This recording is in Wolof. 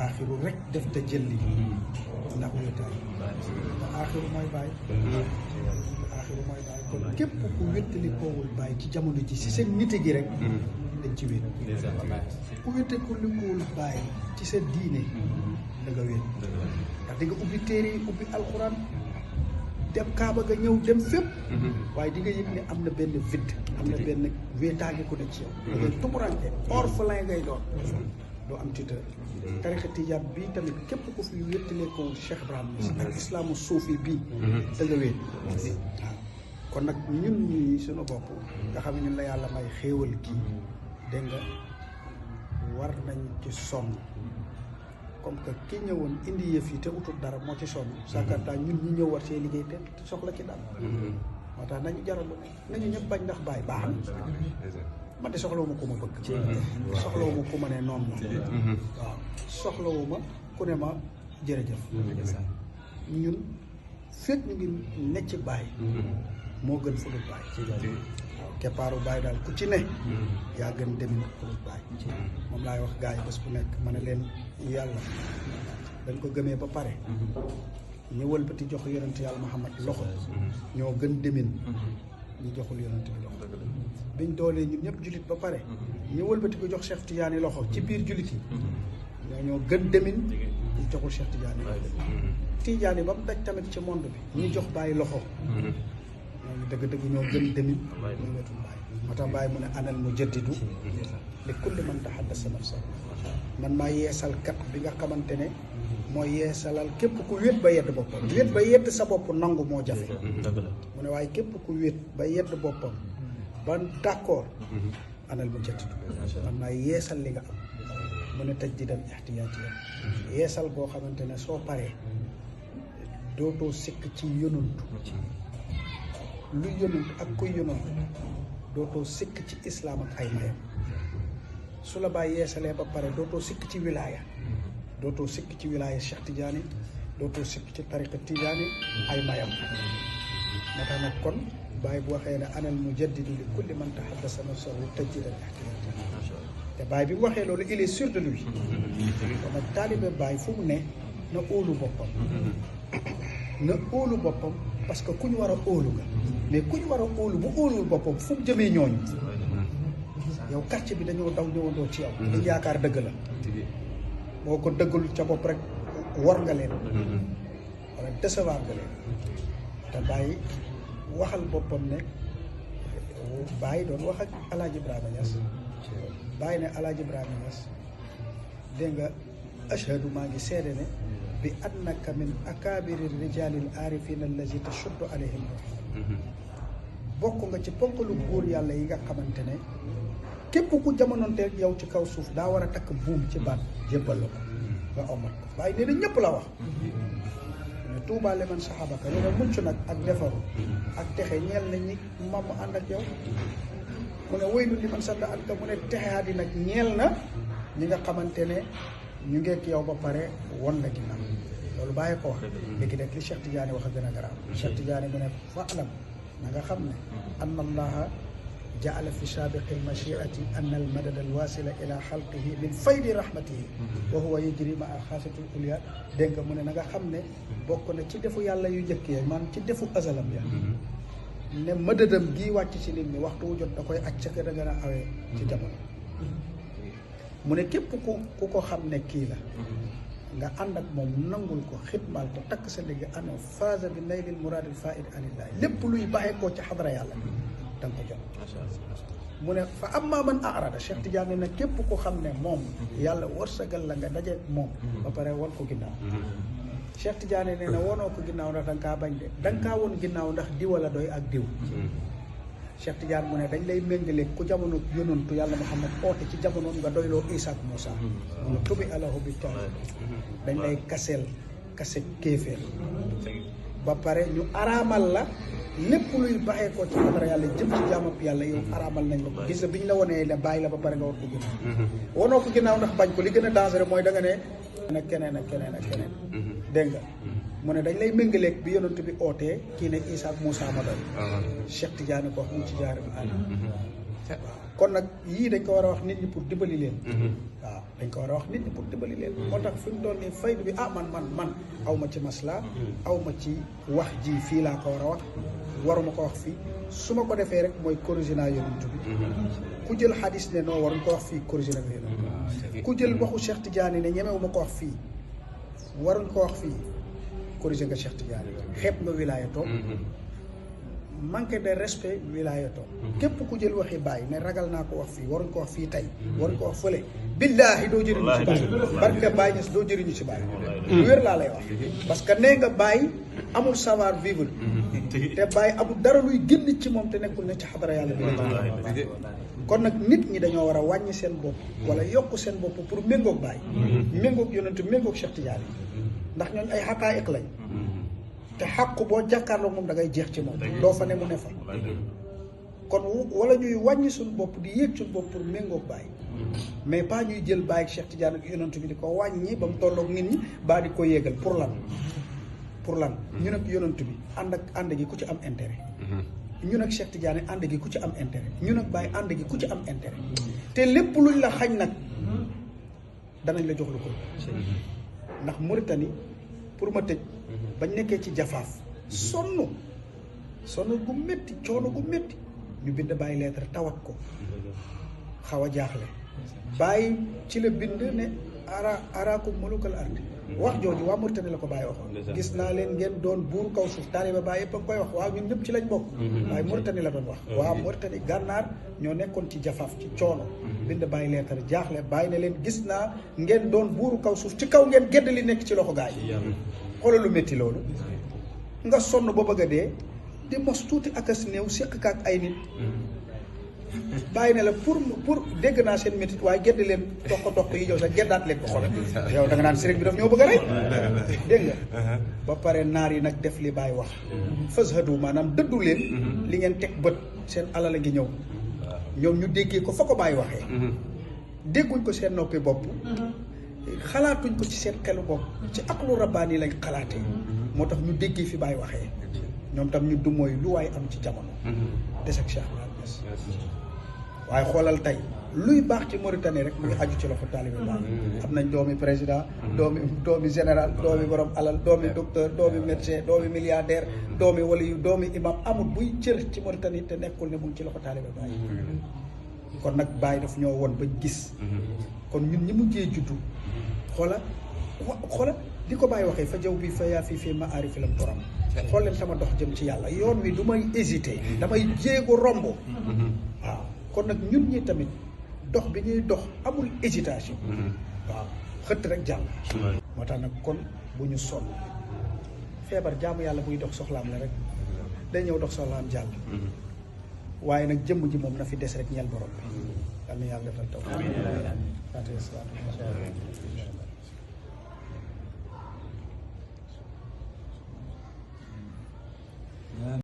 aaxiru rek def te jëlli ndax wéetaay te aaxiru mooy bàyyi aaxiru mooy bàyyi kon képp ku wéttali koowul bàyyi ci jamono ji si seen nite gi rek dañ ci wéet ku wéttali koowul bàyyi ci sa diine da nga wéet ndax di nga ubbi téere yi ubbi alxuraan dem kaaba nga ñëw dem fépp waaye di nga yëg ne am na benn vide am na benn wéetaange ku ne ci yow da ngay tumuranke orphelin ngay doon doo am tuteur tarixa tijaan bii tamit képp ku fi wéttalee ko Cheikh Ibrahima ak islaamu suufi bii da nga wéet waaw kon nag ñun ñi suñu bopp nga xam ne ñun la yàlla may xéewal kii dégg nga war nañ ci sonn comme que ki ñëwoon indi yëf yi te utul dara moo ci sonn sakarta ñun ñi ñëw war see liggéey te soxla ci dara moo tax nañu jaralu nañu ñëpp bañ ndax bàyyi baax na man de soxlawuma ku ma bëgg soxlawuma ku ma ne noonu ma waaw soxlawuma ku ne ma jërëjëf ñun fekk ñu ngi necc bàyyi moo gën fu dul bàyyi waaw keppaaru bàyyi daal ku ci ne yaa gën demin fu dul bàyyi moom laay wax gars yi bés bu nekk ma ne leen yàlla dañ ko gëmee ba pare ñu wëlbati jox yonent yàlla Muhammad loxo ñoo gën demin ñu joxul yonent bi loxo biñ doolee ñun ñëpp jullit ba pare ñu wëlbati ko jox Cheikh Tidiane loxo ci biir jullit yi ñoo gën demin ñu joxul Cheikh Tidiane loxo Tidiane ba mu daj tamit ci monde bi ñu jox bàyyi loxo ñooñu dëgg-dëgg ñoo gën demin ñu wetul bàyyi moo tax bàyyi mu ne anal mu jaddidu li kulli man tahaddasa nafsa man maa yeesal kat bi nga xamante ne mooy yeesalal képp ku wéet ba yedd boppam wéet ba yedd sa bopp nangu moo jafe mu ne waaye képp ku wéet ba yedd boppam ba d'accord anal mu jaddidu man maa yeesal li nga am mu ne taj di dem ixtiyaati yeesal boo xamante ne soo paree dootoo sikk ci yonantu lu yonantu ak kuy yonantu dootoo sikk ci islaam ak ay mayam su la bàyyi yeesalee ba pare dootoo sikk ci wilaaya dootoo sikk ci wilaaya Cheikh Tidiane dootoo sikk ci tariqa Tidiane ay mayam moo tax nag kon bàyyi bu waxee ne anal mujaddidu li kulli man tahaddasa nafsahu tajdidan ihtiyaati te bàyyi bi mu waxee loolu il est sûr de lui kon nag taalibe bàyyi fu mu ne na óolu boppam na óolu boppam parce que ku ñu war a óolu nga mais ku ñu war a óolu bu óoluwul boppam fu mu jëmee ñooñu yow quartier bi dañoo daw ñëwandoo ci yow dañ yaakaar dëgg la boo ko dëggul ca bopp rek war nga leen wala décevoir nga leen te bàyyi waxal boppam ne bàyyi doon wax ak Alaaji Ibrahima Niass bàyyi ne Alaaji Ibrahima Niass dégg nga ashhadu maa ngi seede ne bi annaka min akabiri rijalil arifina allazi tashuddu alayhim bokk nga ci ponkalu góor yàlla yi nga xamante ne képp ku jamonoonte yow ci kaw suuf daa war a takk buum ci baat jébbal la ko nga omat ko waaye nee na ñëpp la wax ne tuubaa liman saxabaka nee na mucc nag ak defaru ak texe ñeel na ñi mam ànd ak yow mu ne waylu liman sadda an ka mu ne texeaadi nag ñeel na ñi nga xamante ne ñu ngeek yow ba pare won la ginnaaw loolu bàyyi ko wax léegi nag li Cheikh Tidiane wax a gën a garaaw Cheikh Tidiane mu ne fa alam na nga xam ne anna allaha jaala fi saabiqi almachiati anna almadad alwasila ila xalqihi min faydi rahmatihi wa huwa yajri ma alxaasatul ulia dégg nga mu ne na nga xam ne bokk na ci defu yàlla yu njëkk ya maanaam ci defu azalam ya ne madadam gii wàcc ci nit ñi waxtu wu jot da koy acc ca gën a awee ci jamono mu ne képp ku ko xam ne kii la nga ànd ak moom nangul ko xidmaal ko takk sa ligg ana phase bi naylil muraadil faid anillah lépp luy bàyyee koo ci xadara yàlla da nga ko jot mu ne fa amma man arada Cheikh Tidiane nag képp ko xam ne moom yàlla wërsëgal la nga daje moom ba pare won ko ginnaaw Cheikh Tidiane nee na wonoo ko ginnaaw ndax da nga kaa bañ de da nga kaa won ginnaaw ndax diwa la doy ak diw Cheikh Tidiane mu ne dañ lay méngale ku jamono yonantu yàlla Muhammad oote ci jamonoom nga doyloo Isa ak Moussa mu ne tubi alahu bi tool dañ lay kase kéeféer ba pare ñu araamal la lépp luy baxee ko ci xadara yàlla jëm ci jaamab yàlla yow araamal nañ la ko gis nga bi ñu la wonee ne bàyyi la ba pare nga war ko ginnaaw wonoo ko ginnaaw ndax bañ ko li gën a dangereux mooy da nga ne nag keneen ak keneen ak keneen dégg nga mu ne dañ lay méngaleeg bi yonent bi ootee kii ne Isa ak Moussa ma doy Cheikh Tidiane ko wax mu ci jaare bi àll kon nag yii dañ ko war a wax nit ñi pour dimbali leen. waaw dañ ko war a wax nit ñi pour dimbali leen. moo tax fi mu doon nii faydu bi man aw ma ci masla aw ma ci wax ji fii laa ko war a wax waruma ko wax fii su ma ko defee rek mooy corrigé naa yonent bi ku jël xadis ne non waruñ ko wax fii corrigé na nga yonent ku jël waxu Cheikh Tidiane ne ñemewu ma ko wax fii waruñ ko wax fii corrigé nga Cheikh Tidiane xeeb nga wilaayatoo manque de respect wilaayatoo képp ku jël waxi bàyyi ne ragal naa ko wax fii waruñ ko wax fii tey waruñ ko wax fële billaahi doo jëriñu ci bàyyi barke bàyyi ñes doo jëriñu ci bàyyi lu wér laa lay wax parce que nee nga bàyyi amul savoir vivre te bàyyi amul dara luy génn ci moom te nekkul ne ci xadara yàlla bi kon nag nit ñi dañoo war a wàññi seen bopp wala yokk seen bopp pour méngoog bàyyi méngoog yonent méngoog Cheikh Tidiane ndax ñooñ ay xaqaayiq lañ te xàqu boo jàkkaarloo moom da ngay jeex ci moom doo fa ne mu ne fa kon wala ñuy wàññi suñu bopp di yéeg suñu bopp pour méngoog bàyyi mais pas ñuy jël bàyyi Cheikh Tidiane ak yonent bi di ko wàññi ba mu tolloog nit ñi baa di ko yéegal pour lan ñun ak yonent bi ànd gi ku ci am intérêt ñun ak Cheikh Tidiane ànd gi ku ci am intérêt ñun ak bàyyi ànd gi ku ci am intérêt te lépp luñ la xañ nag danañ la jox lu ko ndax Mauritanie pour ma tëj bañ nekkee ci jafaaf sonn gu métti coono gu métti ñu bind bàyyi lettre tawat ko xaw a jaaxle bàyyi ci la bind ne araakum mulukal ardi wax jooju waa Mauritanie la ko bàyyi waxoon gis naa leen ngeen doon buur kaw suuf taaliba bàyyi yëpp a koy wax waaw ñun ñëpp ci lañ bokk waaye Mauritanie la doon wax waaw Mauritanie gànnaar ñoo nekkoon ci jafaaf ci coono bind bàyyi lettre jaaxle bàyyi ne leen gis naa ngeen doon buuru kaw suuf ci kaw ngeen gedd li nekk ci loxo gaa yi xoolal lu métti loolu nga sonn ba bëgg a dee di mos tuuti akas néew séq ka ak ay nit bàyyi ne la pour dégg naa seen métit waaye gedd leen toq yi ñëw sax geddaat leen ko xoolal yow da nga naan sëriñ bi daf ñoo bëgg a rey dégg nga ba pare naar yi nag def li bàyyi wax fashadu maanaam dëddu leen li ngeen teg bët seen alal a ngi ñëw ñoom ñu déggee ko fa ko bàyyi waxee dégguñ ko seen noppi bopp xalaatuñ ko ci seen xelu bopp ci aqlu rabbaani lañ xalaatee moo tax ñu déggee fi bàyyi waxee ñoom tam ñu du mooy lu waay am ci jamono des ak Cheikh waaye xoolal tey luy baax ci Mauritanie rek mu ngi aju ci loxo taalibe Baay am nañ doomi président doomi général doomi borom alal doomi docteur doomi médecin doomi milliardaire doomi waliyu doomi imam amul buy cër ci Mauritanie te nekkul ne mu ngi ci loxo taalibe Baay kon nag Baay daf ñoo won ba gis kon ñun ñi mujjee juddu xoola di ko Baay waxee fa jaw bi fa yaa fii ma aari fi lam toram xool leen sama dox jëm ci yàlla yoon wi du may hésité damay jéego romb waaw kon nag ñun ñi tamit dox bi ñuy dox amul hésitation waaw xëtt rek jàll moo tax nag kon bu ñu sonn feebar jaamu yàlla buy dox soxlaam la rek day ñëw dox soxlaam jàll waaye nag jëmm ji moom na fi des rek ñeel borom bi yal na yàlla defal taw